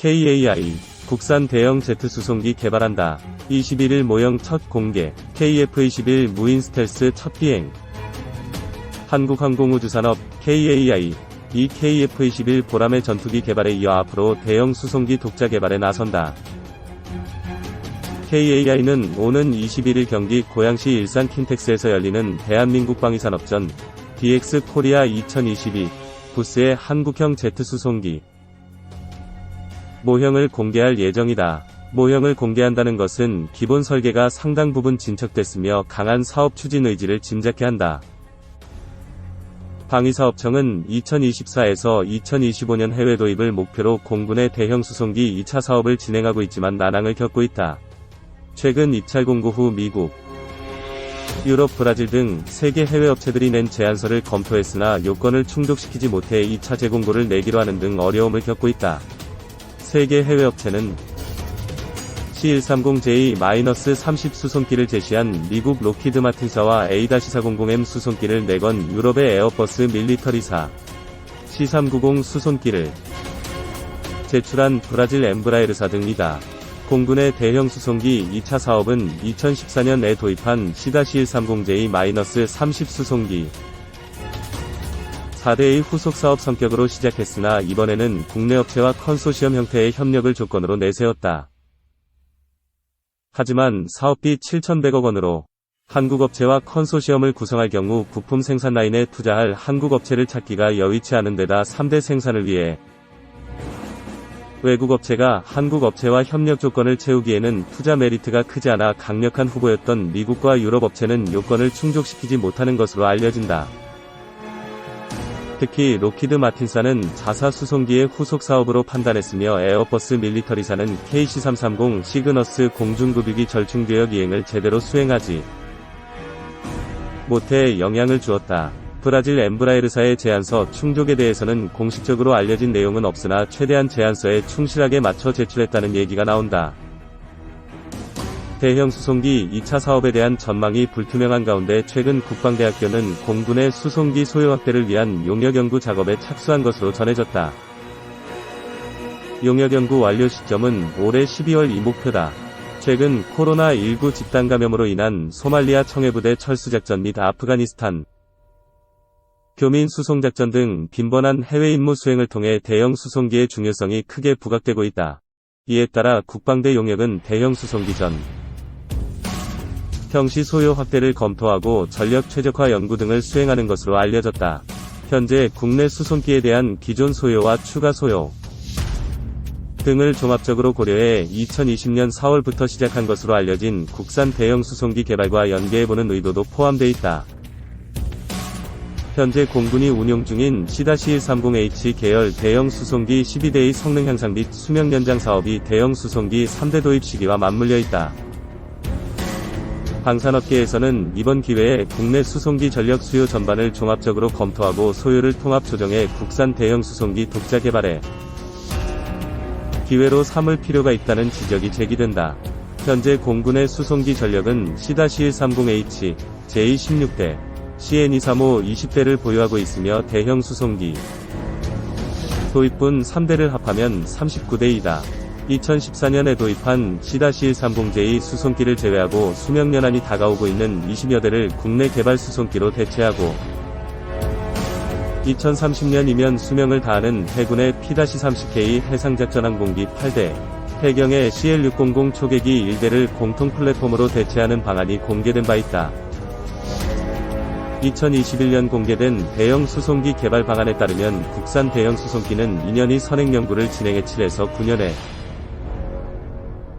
KAI, 국산 대형 제트 수송기 개발한다. 21일 모형 첫 공개, KF-21 무인 스텔스 첫 비행. 한국항공우주산업, KAI, 이 KF-21 보람의 전투기 개발에 이어 앞으로 대형 수송기 독자 개발에 나선다. KAI는 오는 21일 경기 고양시 일산 킨텍스에서 열리는 대한민국 방위산업전 DX 코리아 2022 부스의 한국형 제트 수송기 모형을 공개할 예정이다. 모형을 공개한다는 것은 기본 설계가 상당 부분 진척됐으며 강한 사업 추진 의지를 짐작케 한다. 방위사업청은 2024에서 2025년 해외 도입을 목표로 공군의 대형 수송기 2차 사업을 진행하고 있지만 난항을 겪고 있다. 최근 입찰 공고 후 미국, 유럽, 브라질 등 세계 해외 업체들이 낸 제안서를 검토했으나 요건을 충족시키지 못해 2차 재공고를 내기로 하는 등 어려움을 겪고 있다. 세계 해외 업체는 C130J-30 수송기를 제시한 미국 로키드 마틴사와 A-400M 수송기를 내건 유럽의 에어버스 밀리터리사 C390 수송기를 제출한 브라질 엠브라에르사 등이다. 공군의 대형 수송기 2차 사업은 2014년에 도입한 C-130J-30 수송기 4대의 후속 사업 성격으로 시작했으나 이번에는 국내 업체와 컨소시엄 형태의 협력을 조건으로 내세웠다. 하지만 사업비 7,100억 원으로 한국 업체와 컨소시엄을 구성할 경우 부품 생산 라인에 투자할 한국 업체를 찾기가 여의치 않은 데다 3대 생산을 위해 외국 업체가 한국 업체와 협력 조건을 채우기에는 투자 메리트가 크지 않아 강력한 후보였던 미국과 유럽 업체는 요건을 충족시키지 못하는 것으로 알려진다. 특히 로키드 마틴사는 자사 수송기의 후속 사업으로 판단했으며 에어버스 밀리터리사는 KC-330 시그너스 공중급유기 절충교역 이행을 제대로 수행하지 못해 영향을 주었다. 브라질 엠브라에르사의 제안서 충족에 대해서는 공식적으로 알려진 내용은 없으나 최대한 제안서에 충실하게 맞춰 제출했다는 얘기가 나온다. 대형 수송기 2차 사업에 대한 전망이 불투명한 가운데 최근 국방대학교는 공군의 수송기 소요 확대를 위한 용역연구 작업에 착수한 것으로 전해졌다. 용역연구 완료 시점은 올해 12월 이 목표다. 최근 코로나19 집단 감염으로 인한 소말리아 청해부대 철수작전 및 아프가니스탄 교민 수송작전 등 빈번한 해외 임무 수행을 통해 대형 수송기의 중요성이 크게 부각되고 있다. 이에 따라 국방대 용역은 대형 수송기 전 평시 소요 확대를 검토하고 전력 최적화 연구 등을 수행하는 것으로 알려졌다. 현재 국내 수송기에 대한 기존 소요와 추가 소요 등을 종합적으로 고려해 2020년 4월부터 시작한 것으로 알려진 국산 대형 수송기 개발과 연계해보는 의도도 포함돼 있다. 현재 공군이 운용 중인 C-130H 계열 대형 수송기 12대의 성능 향상 및 수명 연장 사업이 대형 수송기 3대 도입 시기와 맞물려 있다. 방산업계에서는 이번 기회에 국내 수송기 전력 수요 전반을 종합적으로 검토하고 소요를 통합 조정해 국산 대형 수송기 독자 개발에 기회로 삼을 필요가 있다는 지적이 제기된다. 현재 공군의 수송기 전력은 C-130H, J-16대, CN-235 20대를 보유하고 있으며 대형 수송기 도입분 3대를 합하면 39대이다. 2014년에 도입한 C-130J 수송기를 제외하고 수명 연한이 다가오고 있는 20여 대를 국내 개발 수송기로 대체하고 2030년이면 수명을 다하는 해군의 P-30K 해상작전항공기 8대, 해경의 CL-600 초계기 1대를 공통 플랫폼으로 대체하는 방안이 공개된 바 있다. 2021년 공개된 대형 수송기 개발 방안에 따르면 국산 대형 수송기는 2년이 선행 연구를 진행해 7에서 9년에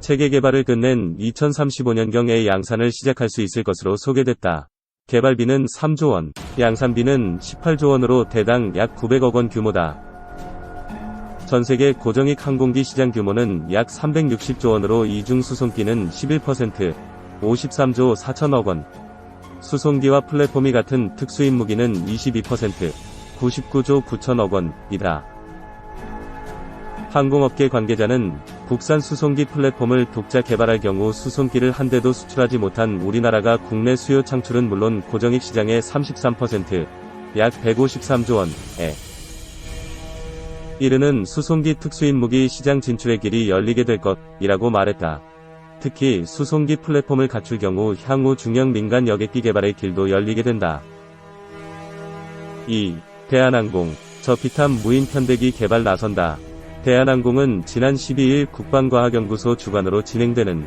체계 개발을 끝낸 2035년경에 양산을 시작할 수 있을 것으로 소개됐다. 개발비는 3조 원, 양산비는 18조 원으로 대당 약 900억 원 규모다. 전세계 고정익 항공기 시장 규모는 약 360조 원으로 이중 수송기는 11%, 53조 4천억 원, 수송기와 플랫폼이 같은 특수임 무기는 22%, 99조 9천억 원이다. 항공업계 관계자는 국산 수송기 플랫폼을 독자 개발할 경우 수송기를 한 대도 수출하지 못한 우리나라가 국내 수요 창출은 물론 고정익 시장의 33%, 약 153조 원에 이르는 수송기 특수임무기 시장 진출의 길이 열리게 될 것이라고 말했다. 특히 수송기 플랫폼을 갖출 경우 향후 중형 민간 여객기 개발의 길도 열리게 된다. 2. 대한항공, 저피탐 무인 편대기 개발 나선다. 대한항공은 지난 12일 국방과학연구소 주관으로 진행되는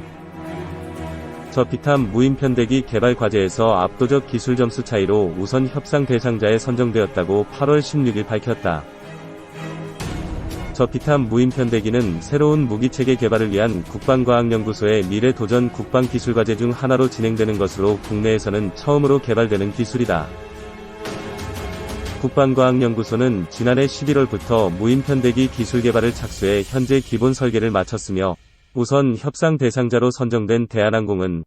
저피탐 무인 편대기 개발 과제에서 압도적 기술 점수 차이로 우선 협상 대상자에 선정되었다고 8월 16일 밝혔다. 저피탐 무인 편대기는 새로운 무기체계 개발을 위한 국방과학연구소의 미래도전 국방기술과제 중 하나로 진행되는 것으로 국내에서는 처음으로 개발되는 기술이다. 국방과학연구소는 지난해 11월부터 무인 편대기 기술 개발을 착수해 현재 기본 설계를 마쳤으며 우선 협상 대상자로 선정된 대한항공은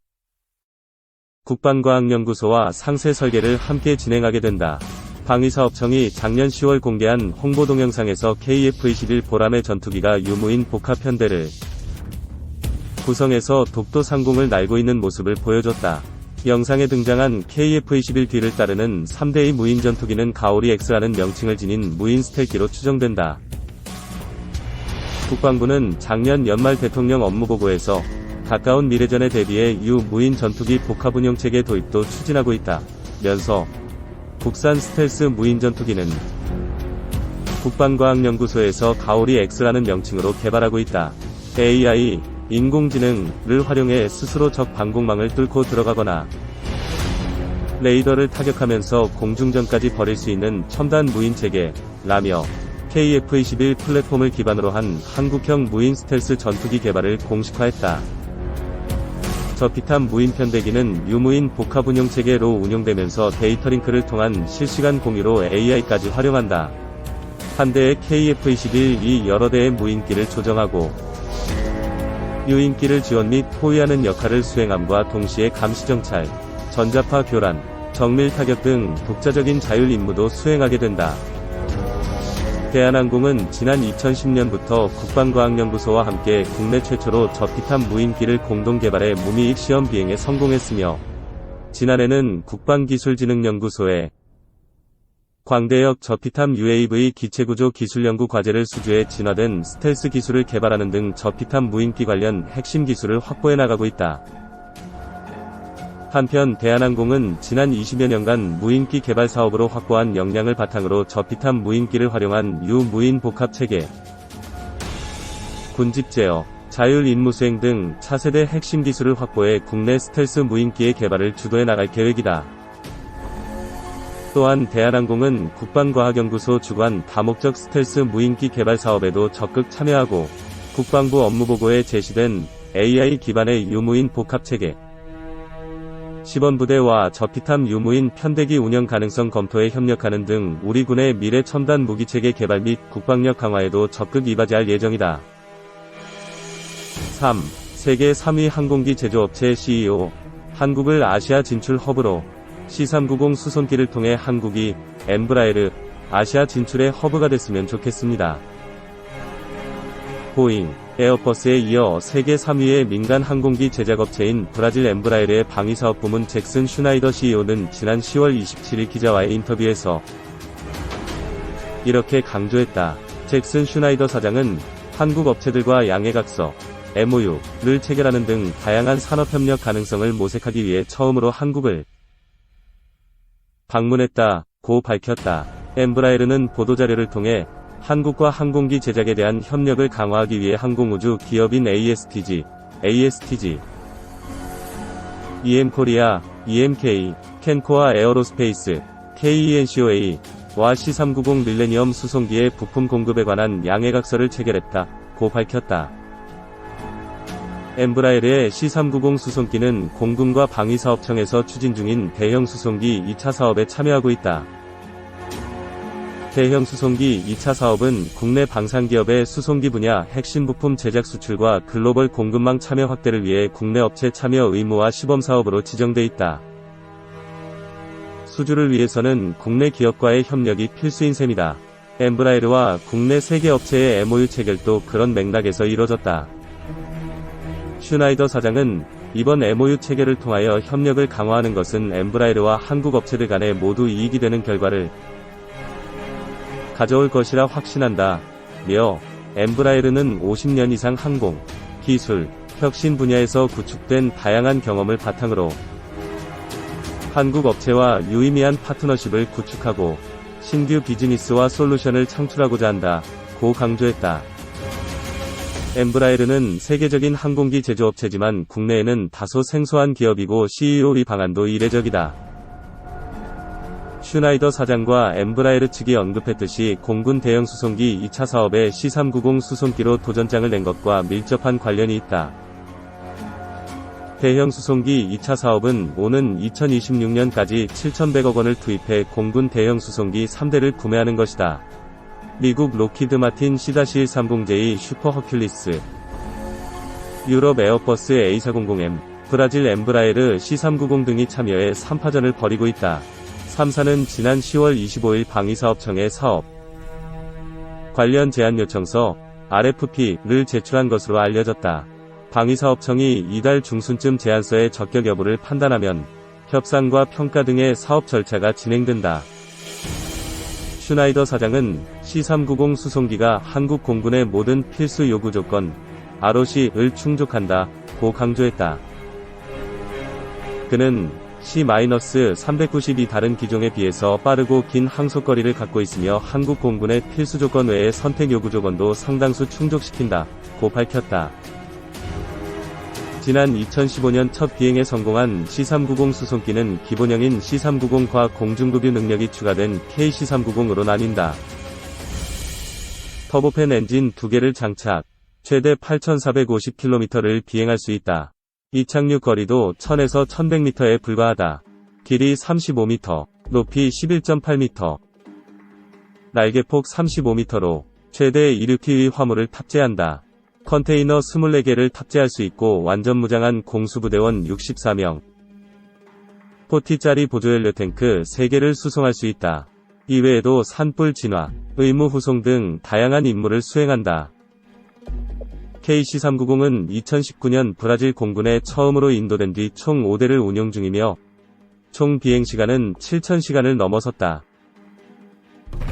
국방과학연구소와 상세 설계를 함께 진행하게 된다. 방위사업청이 작년 10월 공개한 홍보 동영상에서 KF-21 보람의 전투기가 유무인 복합 편대를 구성해서 독도 상공을 날고 있는 모습을 보여줬다. 영상에 등장한 KF-21 뒤를 따르는 3대의 무인 전투기는 가오리 X라는 명칭을 지닌 무인 스텔기로 추정된다. 국방부는 작년 연말 대통령 업무보고에서 가까운 미래전에 대비해 유무인 전투기 복합운용체계 도입도 추진하고 있다 면서 국산 스텔스 무인 전투기는 국방과학연구소에서 가오리 X라는 명칭으로 개발하고 있다. AI, 인공지능을 활용해 스스로 적 방공망을 뚫고 들어가거나 레이더를 타격하면서 공중전까지 벌일 수 있는 첨단 무인체계라며 KF-21 플랫폼을 기반으로 한 한국형 무인 스텔스 전투기 개발을 공식화했다. 저피탐 무인 편대기는 유무인 복합운용체계로 운용되면서 데이터 링크를 통한 실시간 공유로 AI까지 활용한다. 한 대의 KF-21이 여러 대의 무인기를 조정하고 유인기를 지원 및 포위하는 역할을 수행함과 동시에 감시정찰, 전자파 교란, 정밀 타격 등 독자적인 자율 임무도 수행하게 된다. 대한항공은 지난 2010년부터 국방과학연구소와 함께 국내 최초로 저피탐 무인기를 공동 개발해 무미익 시험 비행에 성공했으며 지난해는 국방기술진흥연구소에 광대역 저피탐 UAV 기체구조 기술연구 과제를 수주해 진화된 스텔스 기술을 개발하는 등 저피탐 무인기 관련 핵심 기술을 확보해 나가고 있다. 한편 대한항공은 지난 20여 년간 무인기 개발 사업으로 확보한 역량을 바탕으로 저피탐 무인기를 활용한 유무인 복합체계, 군집 제어, 자율 임무 수행 등 차세대 핵심 기술을 확보해 국내 스텔스 무인기의 개발을 주도해 나갈 계획이다. 또한 대한항공은 국방과학연구소 주관 다목적 스텔스 무인기 개발 사업에도 적극 참여하고 국방부 업무보고에 제시된 AI 기반의 유무인 복합체계, 시범부대와 저피탐 유무인 편대기 운영 가능성 검토에 협력하는 등 우리 군의 미래 첨단 무기체계 개발 및 국방력 강화에도 적극 이바지할 예정이다. 3. 세계 3위 항공기 제조업체 CEO, 한국을 아시아 진출 허브로. C390 수송기를 통해 한국이 엠브라에르 아시아 진출의 허브가 됐으면 좋겠습니다. 보잉, 에어버스에 이어 세계 3위의 민간 항공기 제작업체인 브라질 엠브라에르의 방위사업 부문 잭슨 슈나이더 CEO는 지난 10월 27일 기자와의 인터뷰에서 이렇게 강조했다. 잭슨 슈나이더 사장은 한국 업체들과 양해각서, MOU를 체결하는 등 다양한 산업협력 가능성을 모색하기 위해 처음으로 한국을 방문했다고 밝혔다. 엠브라에르는 보도자료를 통해 한국과 항공기 제작에 대한 협력을 강화하기 위해 항공우주 기업인 ASTG, EM코리아, EMK, 캔코아 에어로스페이스, KENCOA와 C390 밀레니엄 수송기의 부품 공급에 관한 양해각서를 체결했다고 밝혔다. 엠브라에르의 C390 수송기는 공군과 방위사업청에서 추진 중인 대형 수송기 2차 사업에 참여하고 있다. 대형 수송기 2차 사업은 국내 방산기업의 수송기 분야 핵심 부품 제작 수출과 글로벌 공급망 참여 확대를 위해 국내 업체 참여 의무화 시범사업으로 지정돼 있다. 수주를 위해서는 국내 기업과의 협력이 필수인 셈이다. 엠브라에르와 국내 세계 업체의 MOU 체결도 그런 맥락에서 이뤄졌다. 슈나이더 사장은 이번 MOU 체결을 통하여 협력을 강화하는 것은 엠브라에르와 한국 업체들 간에 모두 이익이 되는 결과를 가져올 것이라 확신한다 며 엠브라에르는 50년 이상 항공, 기술, 혁신 분야에서 구축된 다양한 경험을 바탕으로 한국 업체와 유의미한 파트너십을 구축하고 신규 비즈니스와 솔루션을 창출하고자 한다고 강조했다. 엠브라에르는 세계적인 항공기 제조업체지만 국내에는 다소 생소한 기업이고 CEO 방안도 이례적이다. 슈나이더 사장과 엠브라에르 측이 언급했듯이 공군 대형 수송기 2차 사업에 C390 수송기로 도전장을 낸 것과 밀접한 관련이 있다. 대형 수송기 2차 사업은 오는 2026년까지 7,100억 원을 투입해 공군 대형 수송기 3대를 구매하는 것이다. 미국 로키드 마틴 C-130J 슈퍼 허큘리스, 유럽 에어버스 A400M, 브라질 엠브라에르 C390 등이 참여해 3파전을 벌이고 있다. 3사는 지난 10월 25일 방위사업청에 사업 관련 제안 요청서 RFP를 제출한 것으로 알려졌다. 방위사업청이 이달 중순쯤 제안서의 적격 여부를 판단하면 협상과 평가 등의 사업 절차가 진행된다. 슈나이더 사장은 C390 수송기가 한국 공군의 모든 필수 요구 조건 ROC를 충족한다고 강조했다. 그는 C-390이 다른 기종에 비해서 빠르고 긴 항속거리를 갖고 있으며 한국 공군의 필수 조건 외의 선택 요구 조건도 상당수 충족시킨다고 밝혔다. 지난 2015년 첫 비행에 성공한 C390 수송기는 기본형인 C390과 공중급유 능력이 추가된 KC390으로 나뉜다. 터보팬 엔진 2개를 장착, 최대 8,450km를 비행할 수 있다. 이착륙 거리도 1000에서 1100m에 불과하다. 길이 35m, 높이 11.8m, 날개폭 35m로 최대 16T의 화물을 탑재한다. 컨테이너 24개를 탑재할 수 있고 완전 무장한 공수부대원 64명, 40짜리 보조연료 탱크 3개를 수송할 수 있다. 이외에도 산불 진화, 의무 후송 등 다양한 임무를 수행한다. KC390은 2019년 브라질 공군에 처음으로 인도된 뒤 총 5대를 운용 중이며 총 비행시간은 7,000시간을 넘어섰다.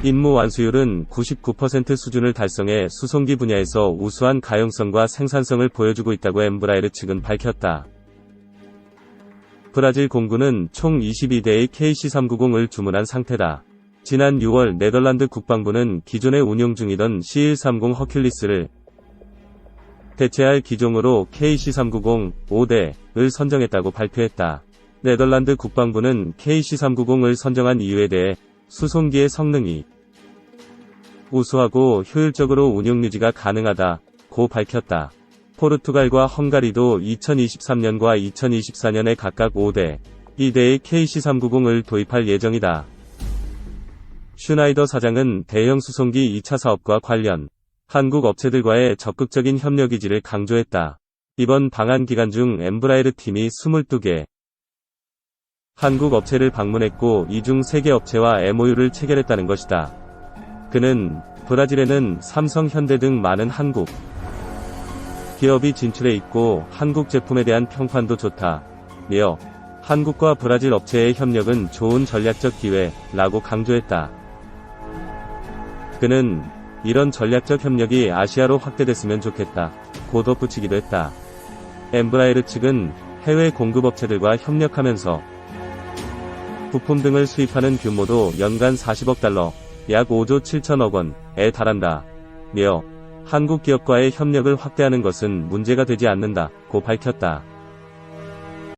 임무 완수율은 99% 수준을 달성해 수송기 분야에서 우수한 가용성과 생산성을 보여주고 있다고 엠브라에르 측은 밝혔다. 브라질 공군은 총 22대의 KC390을 주문한 상태다. 지난 6월 네덜란드 국방부는 기존에 운용 중이던 C130 허큘리스를 대체할 기종으로 KC390 5대를 선정했다고 발표했다. 네덜란드 국방부는 KC390을 선정한 이유에 대해 수송기의 성능이 우수하고 효율적으로 운용 유지가 가능하다고 밝혔다. 포르투갈과 헝가리도 2023년과 2024년에 각각 5대, 2대의 KC390을 도입할 예정이다. 슈나이더 사장은 대형 수송기 2차 사업과 관련 한국 업체들과의 적극적인 협력 의지를 강조했다. 이번 방한 기간 중 엠브라에르 팀이 22개 한국 업체를 방문했고 이 중 3개 업체와 MOU를 체결했다는 것이다. 그는 브라질에는 삼성, 현대 등 많은 한국 기업이 진출해 있고 한국 제품에 대한 평판도 좋다며 한국과 브라질 업체의 협력은 좋은 전략적 기회라고 강조했다. 그는 이런 전략적 협력이 아시아로 확대됐으면 좋겠다고 덧붙이기도 했다. 엠브라에르 측은 해외 공급업체들과 협력하면서 부품 등을 수입하는 규모도 연간 40억 달러, 약 5조 7천억 원에 달한다. 며 한국 기업과의 협력을 확대하는 것은 문제가 되지 않는다고 밝혔다.